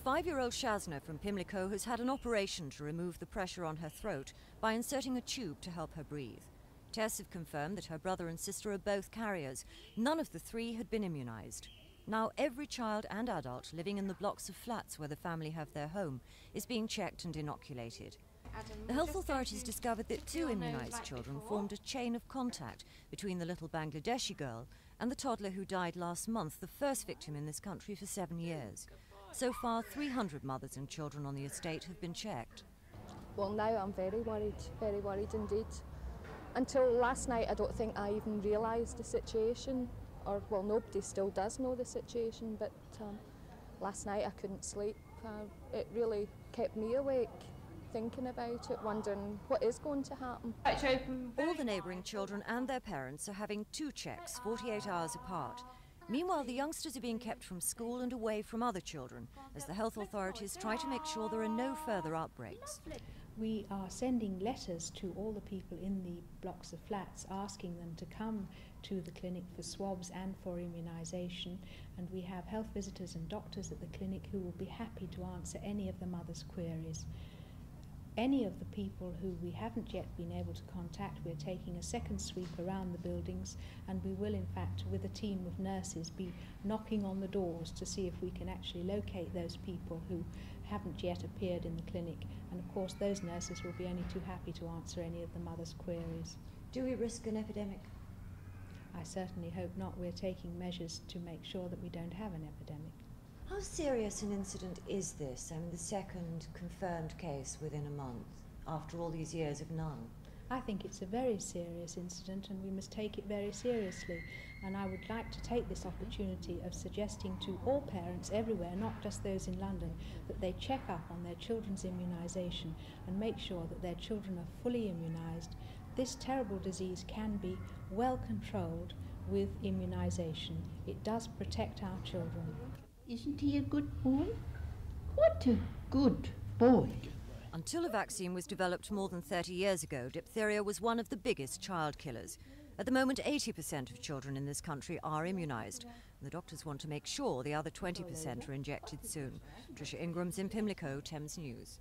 5-year-old Shazna from Pimlico has had an operation to remove the pressure on her throat by inserting a tube to help her breathe. Tests have confirmed that her brother and sister are both carriers. None of the three had been immunised. Now every child and adult living in the blocks of flats where the family have their home is being checked and inoculated. The health authorities discovered that 2 immunised children formed a chain of contact between the little Bangladeshi girl and the toddler who died last month, the first victim in this country for 7 years. So far, 300 mothers and children on the estate have been checked. Well, now I'm very worried indeed. Until last night, I don't think I even realised the situation, or, well, nobody still does know the situation, but last night I couldn't sleep. It really kept me awake, thinking about it, wondering what is going to happen. All the neighbouring children and their parents are having 2 checks 48 hours apart. Meanwhile, the youngsters are being kept from school and away from other children as the health authorities try to make sure there are no further outbreaks. We are sending letters to all the people in the blocks of flats asking them to come to the clinic for swabs and for immunisation, and we have health visitors and doctors at the clinic who will be happy to answer any of the mothers' queries. Any of the people who we haven't yet been able to contact, we're taking a second sweep around the buildings, and we will in fact, with a team of nurses, be knocking on the doors to see if we can actually locate those people who haven't yet appeared in the clinic, and of course those nurses will be only too happy to answer any of the mothers' queries. Do we risk an epidemic? I certainly hope not. We're taking measures to make sure that we don't have an epidemic. How serious an incident is this? I mean, the second confirmed case within a month, after all these years of none. I think it's a very serious incident and we must take it very seriously. And I would like to take this opportunity of suggesting to all parents everywhere, not just those in London, that they check up on their children's immunisation and make sure that their children are fully immunised. This terrible disease can be well controlled with immunisation. It does protect our children. Isn't he a good boy? What a good boy. Until a vaccine was developed more than 30 years ago, diphtheria was one of the biggest child killers. At the moment, 80% of children in this country are immunised. The doctors want to make sure the other 20% are injected soon. Tricia Ingram's in Pimlico, Thames News.